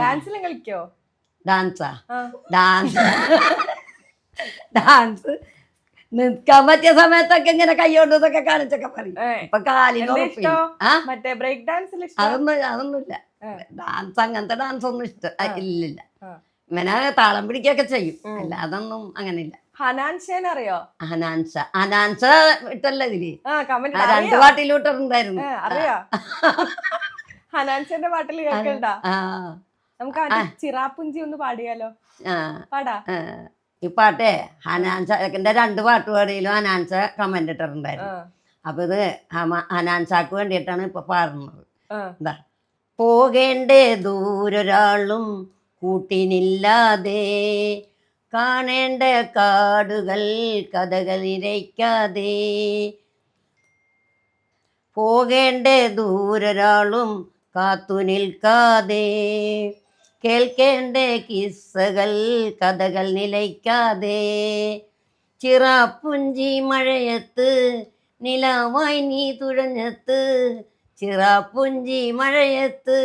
ഡാൻസിലും കളിക്കോ? ഡാൻസാ? Dance dance നിൽക്കാൻ പറ്റിയ സമയത്തൊക്കെ ഇങ്ങനെ കൈകൊണ്ട് ഇതൊക്കെ കാണിച്ചൊക്കെ പറയും. ഇപ്പൊ കാലിന് ഉറപ്പില്ല. മറ്റേ ബ്രേക്ക് ഡാൻസിൽ അതൊന്നുമില്ല. ഡാൻസ് അങ്ങനത്തെ ഡാൻസ് ഒന്നും ഇല്ലില്ല. ഇങ്ങനെ താളം പിടിക്കൊക്കെ ചെയ്യും, അല്ല അതൊന്നും അങ്ങനെ ഇല്ല. ഹനാൻഷേനെ അറിയോ? ഹനാൻഷ ഇട്ടല്ലേ ഇതില് 2 പാട്ടിലൂട്ടുണ്ടായിരുന്നു. അറിയോ? ഹനാൻഷന്റെ പാട്ടിൽ കേൾക്കണ്ട. നമുക്ക് ചിറാപ്പുഞ്ചി ഒന്ന് പാടിയാലോ? പാടാ. ഈ പാട്ടേ ഹനാൻഷന്റെ 2 പാട്ട് പാടിയിലും ഹനാൻഷ കമന്റ് ഇട്ടിട്ടുണ്ടായിരുന്നു. അപ്പൊ ഇത് ഹനാൻഷാക്ക് വേണ്ടിയിട്ടാണ് ഇപ്പൊ പാടുന്നത്. എന്താ? പോകേണ്ടേ ദൂരൊരാളും കൂട്ടിനില്ലാതെ, കാണേണ്ട കാടുകൾ കഥകൾ ഇരയ്ക്കാതെ, പോകേണ്ട ദൂരൊരാളും കാത്തു നിൽക്കാതെ, കേൾക്കേണ്ട കിസ്സകൾ കഥകൾ നിലയ്ക്കാതെ, ചിറാപ്പുഞ്ചി മഴയത്ത് നിലാവായി നീ തുഴഞ്ഞത്ത്, ചിറാപ്പുഞ്ചി മഴയത്ത്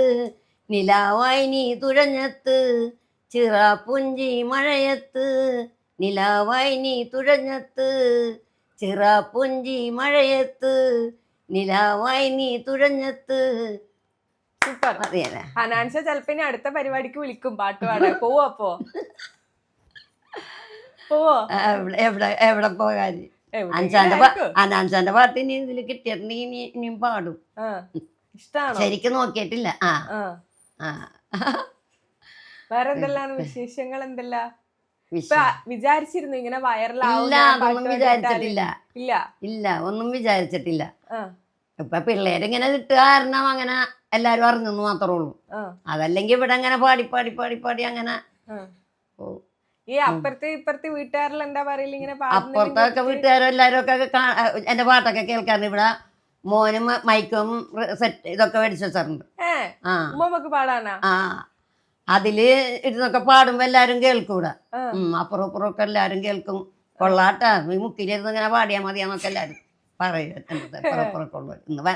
നിലാവായി നീ തുഴഞ്ഞത്ത്, ചിറാപ്പുഞ്ചി മഴയത്ത് നിലാവായി നീ തുഴഞ്ഞത്ത്, ചിറാപ്പുഞ്ചി മഴയത്ത് നിലാവായി നീ തുഴഞ്ഞത്ത്. സൂപ്പർ. ഹനാൻഷ ചെലപ്പോ ഇനി അടുത്ത പരിപാടിക്ക് വിളിക്കും പാട്ട് പാടാൻ. പോവോ? അപ്പോ പോവോ? എവിടെ പോകാൻ? അനാൻഷാന്റെ പാട്ട് ഇനി ഇതിൽ കിട്ടിയിട്ടുണ്ടെങ്കിൽ ഇനിയും പാടും. ഇഷ്ടാണോ? ശരിക്കും നോക്കിയിട്ടില്ല. വേറെ എന്തെല്ലാം വിശേഷങ്ങൾ? എന്തെല്ലാം വിചാരിച്ചിരുന്നു ഇങ്ങനെ വൈറലാവില്ല? ഒന്നും വിചാരിച്ചിട്ടില്ല. ഇപ്പൊ പിള്ളേരിങ്ങനെ കിട്ടുക കാരണം അങ്ങനെ എല്ലാരും അറിഞ്ഞെന്ന് മാത്രമേ ഉള്ളൂ. അതല്ലെങ്കിൽ ഇവിടെ അങ്ങനെ പാടി പാടി പാടി പാടി അങ്ങനെ. ഈ അപ്പുറത്തെ ഇപ്പുറത്തെ വീട്ടുകാരെല്ലാം എന്താ പറയില്ല ഇങ്ങനെ? അപ്പുറത്തൊക്കെ വീട്ടുകാരും എല്ലാരും ഒക്കെ എന്റെ പാട്ടൊക്കെ കേൾക്കാറുണ്ട്. ഇവിടെ മോനും മൈക്കും സെറ്റ് ഇതൊക്കെ മേടിച്ചു വെച്ചിട്ടുണ്ട്. പാടാനാ? അതില് ഇരുന്നൊക്കെ പാടുമ്പോ എല്ലാരും കേൾക്കൂടെ. അപ്പുറം ഇപ്പുറം ഒക്കെ എല്ലാരും കേൾക്കും. കൊള്ളാട്ടാ, ഈ മുക്കിലിരുന്ന് ഇങ്ങനെ പാടിയാ മതിയാന്നൊക്കെ എല്ലാരും പറയും.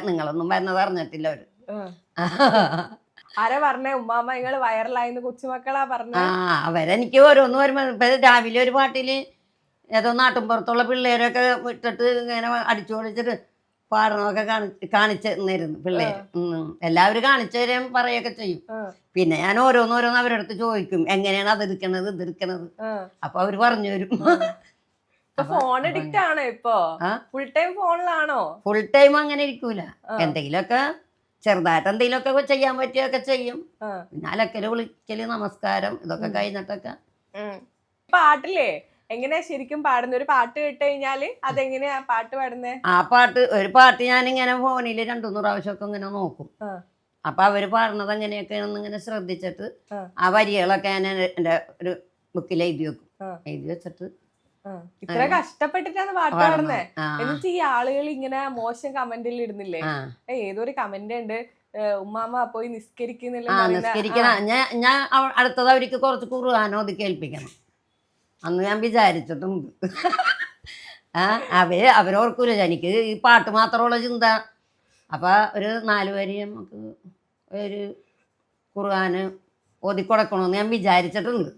നിങ്ങളൊന്നും വരുന്നത് അറിഞ്ഞിട്ടില്ല അവര്. ആരാ പറഞ്ഞേ? ഉമ്മാമ നിങ്ങള് വൈറലായിന്ന് കൊച്ചുമക്കളാ പറഞ്ഞ? അവരെനിക്ക് ഓരോന്ന് വരുമ്പോ ഇപ്പൊ രാവിലെ ഒരു പാട്ടില് ഏതോ നാട്ടിൻപുറത്തുള്ള പിള്ളേരൊക്കെ ഇട്ടിട്ട് ഇങ്ങനെ അടിച്ചു പൊളിച്ചിട്ട് പാടണമൊക്കെ കാണിച്ചു തന്നിരുന്നു പിള്ളേര്. എല്ലാവരും കാണിച്ചു തരാൻ പറയൊക്കെ ചെയ്യും. പിന്നെ ഞാൻ ഓരോന്നോരോന്ന് അവരടുത്ത് ചോദിക്കും, എങ്ങനെയാണ് അതെടുക്കണത് ഇതെടുക്കണത്. അപ്പൊ അവര് പറഞ്ഞു തരും. ഫോൺ അഡിക്റ്റ് ആണോ ഇപ്പൊ? ഫുൾ ടൈം ഫോണിലാണോ? ഫുൾ ടൈം അങ്ങനെ ഇരിക്കൂല. എന്തെങ്കിലുമൊക്കെ ചെറുതായിട്ട് എന്തെങ്കിലുമൊക്കെ ചെയ്യാൻ പറ്റിയൊക്കെ ചെയ്യും. പിന്നെ അലക്കല് വിളിക്കല് നമസ്കാരം ഇതൊക്കെ കഴിഞ്ഞിട്ടൊക്കെ. പാട്ടില്ലേ എങ്ങനെയാ ശരിക്കും പാടുന്നത്? ഒരു പാട്ട് കേട്ട് കഴിഞ്ഞാല് അതെങ്ങനെയാ പാട്ട് പാടുന്നേ? ഒരു പാട്ട് ഞാനിങ്ങനെ ഫോണില് 2-3 പ്രാവശ്യമൊക്കെ ഇങ്ങനെ നോക്കും. അപ്പൊ അവര് പാടുന്നത് എങ്ങനെയൊക്കെയാണെന്ന് ഇങ്ങനെ ശ്രദ്ധിച്ചിട്ട് ആ വരികളൊക്കെ ഞാൻ എന്റെ ഒരു ബുക്കിൽ എഴുതി വെക്കും. എഴുതി വെച്ചിട്ട് ഇത്ര കഷ്ടപ്പെട്ടിട്ടാണ് പാട്ട് പാടുന്നേ. എന്നിട്ട് ഈ ആളുകൾ ഇങ്ങനെ മോശം കമന്റിൽ ഇടുന്നില്ലേ? ഏതൊരു കമന്റ് ഉണ്ട്, ഉമ്മാമ പോയി നിസ്കരിക്കുന്നില്ല. നിസ്കരിക്കണം. ഞാൻ അടുത്തത് അവർക്ക് കുറച്ച് ഖുർആൻ ഓതി കേൾപ്പിക്കണം അന്ന് ഞാൻ വിചാരിച്ചിട്ടുണ്ട്. അവരോർക്കൂല എനിക്ക് ഈ പാട്ട് മാത്രമുള്ള ചിന്ത. അപ്പൊ ഒരു 4 വരി നമുക്ക് ഒരു ഖുർആന് ഓതി കൊടുക്കണമെന്ന് ഞാൻ വിചാരിച്ചിട്ടുണ്ട്.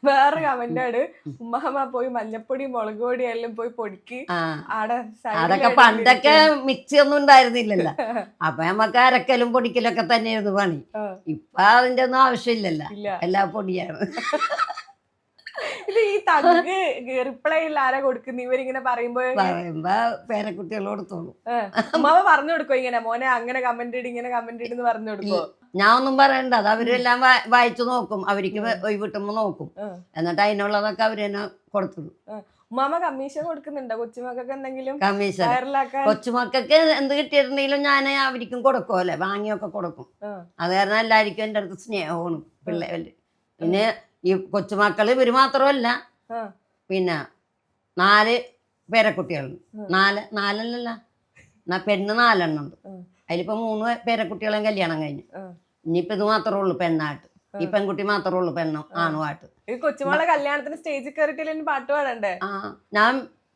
വേറെ കമന്റാണ്, ഉമ്മാമ പോയി മഞ്ഞപ്പൊടി മുളക് പൊടി എല്ലാം പോയി പൊടിക്ക്. അതൊക്കെ പണ്ടൊക്കെ മിക്സി ഒന്നും ഉണ്ടായിരുന്നില്ലല്ലോ. അപ്പൊ നമുക്ക് അരക്കലും പൊടിക്കലൊക്കെ തന്നെയായിരുന്നു പണി. ഇപ്പൊ അതിന്റെ ഒന്നും ആവശ്യമില്ലല്ലോ, എല്ലാ പൊടിയാണ്. ഇത് ഈ തഗ് റിപ്ലൈ ഇല്ല ആരാ കൊടുക്കുന്ന? ഇവരിങ്ങനെ പറയുമ്പോ പേരക്കുട്ടികൾ കൊടുത്തോളൂ. ഉമ്മാമ പറഞ്ഞു കൊടുക്കോ ഇങ്ങനെ, മോനെ അങ്ങനെ കമന്റ് ഇട് ഇങ്ങനെ കമന്റ് ഇടുന്ന് പറഞ്ഞു കൊടുക്കോ? ഞാൻ ഒന്നും പറയണ്ട, അത് അവരെല്ലാം വായിച്ചു നോക്കും. അവർക്ക് ഒഴിവിട്ടുമ്പോ നോക്കും. എന്നിട്ട് അതിനുള്ളതൊക്കെ അവര് തന്നെ കൊടുത്തിടും. ഉമ്മാമ കമ്മീഷൻ കൊടുക്കുന്നുണ്ടോ കൊച്ചുമക്കൾക്ക് എന്തെങ്കിലും? കമ്മീഷൻ കൊച്ചുമക്കൾക്ക് എന്ത് കിട്ടിയിട്ടുണ്ടെങ്കിലും ഞാൻ അവർക്കും കൊടുക്കുമല്ലേ, വാങ്ങിയൊക്കെ കൊടുക്കും. അത് കാരണം എല്ലാവർക്കും എൻ്റെ അടുത്ത് സ്നേഹമാണ് പിള്ളേര്. പിന്നെ ഈ കൊച്ചുമക്കള് ഇവര് മാത്രമല്ല, പിന്നെ 4 പേരക്കുട്ടികളുണ്ട്. 4 പെണ്ണ് 4 എണ്ണം ഉണ്ട്. അതിലിപ്പോ 3 പേരക്കുട്ടികളെയും കല്യാണം കഴിഞ്ഞു. ഇനിയിപ്പോ ഇത് മാത്രമേ ഉള്ളൂ പെണ്ണായിട്ട്. ഈ പെൺകുട്ടി മാത്രമേ ഉള്ളൂ പെണ്ണും ആണുമായിട്ട്. ഈ കൊച്ചുമോളെ കല്യാണത്തിന് സ്റ്റേജിൽ കയറിയിട്ടില്ല പാട്ട് പാടണ്ടേ? ഞാൻ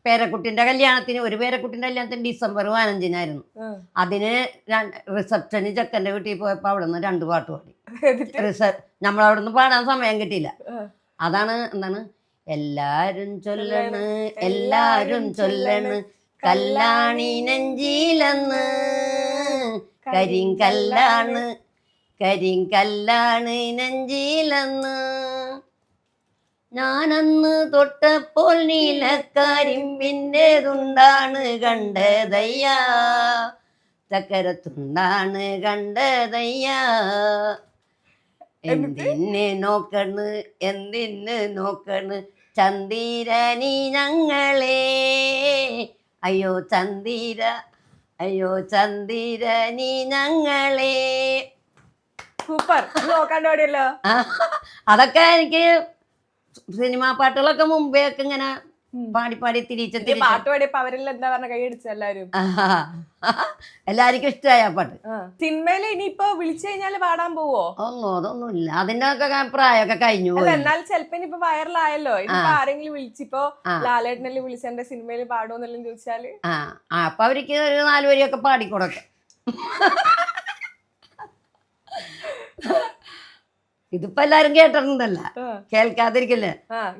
പേരക്കുട്ടിന്റെ കല്യാണത്തിന്, ഒരു പേരക്കുട്ടിന്റെ കല്യാണത്തിന് ഡിസംബർ 15-നായിരുന്നു. അതിന് റിസപ്ഷന് ചെക്കൻ്റെ വീട്ടിൽ പോയപ്പോ അവിടെ നിന്ന് 2 പാട്ട് പാടി. നമ്മളവിടെ നിന്ന് പാടാൻ സമയം കിട്ടിയില്ല. അതാണ് എന്താണ്, എല്ലാരും ചൊല്ലണ് എല്ലാരും ചൊല്ലണ് കല്ലാണി നെഞ്ചിലെന്ന്, കരിങ്കല്ലാണ് കരിങ്കല്ലാണ് നെഞ്ചിലെന്ന്. ഞാനന്ന് തൊട്ടപ്പോൾ നീലക്കരിമ്പിൻ്റെതുണ്ടാണ് കണ്ടതയ്യ, ചക്കരത്തുണ്ടാണ് കണ്ടതയ്യ. എന്തിന് നോക്കണ് എന്തിന് നോക്കണ് ചന്ദിരനി ഞങ്ങളെ, അയ്യോ ചന്ദിര അയ്യോ ചന്ദിരനി ഞങ്ങളെ. സൂപ്പർ, നോക്കാണ്ട് പാടിയല്ലോ. അതൊക്കെ എനിക്ക് സിനിമാ പാട്ടുകളൊക്കെ മുമ്പേ ഒക്കെ ഇങ്ങനെ പാടി പാടി തിരിച്ച് പാട്ട് പാടിയപ്പോ അവരെല്ലാം എന്താ പറഞ്ഞ കൈയടിച്ച എല്ലാരും. എല്ലാവർക്കും ഇഷ്ടമായ പാട്ട്. സിനിമയില് ഇനിയിപ്പോ വിളിച്ചു കഴിഞ്ഞാല് പാടാൻ പോവോ? അതൊന്നുമില്ല, അതിന്റെ ഒക്കെ പ്രായമൊക്കെ കഴിഞ്ഞു പോയി. എന്നാൽ ചിലപ്പോ ഇനിയിപ്പോ വൈറലായല്ലോ, ഇനിയിപ്പോ ആരെങ്കിലും വിളിച്ചിപ്പോ ലാലേട്ടനെല്ലാം വിളിച്ച എന്റെ സിനിമയിൽ പാടുമെന്നെല്ലാം ചോദിച്ചാല് അപ്പൊ അവർക്ക് ഒരു 4 വരിയൊക്കെ പാടിക്കൊടുക്കാം. ഇതിപ്പോ എല്ലാരും കേട്ടിട്ടുണ്ടല്ല, കേൾക്കാതിരിക്കല്ലേ.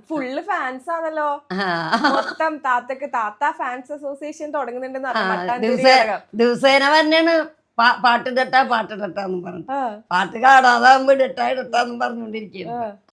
ഫുള്ള് ഫാൻസ് ആണല്ലോ മൊത്തം. താത്തക്ക് താത്ത ഫാൻസ് അസോസിയേഷൻ തുടങ്ങുന്നുണ്ടെന്ന് ദിവസേന തന്നെയാണ് പാട്ട് ഡട്ടാന്ന് പറഞ്ഞു, പാട്ട് കാണാതാകുമ്പോ ഡട്ടാന്ന് പറഞ്ഞോണ്ടിരിക്കുന്നു.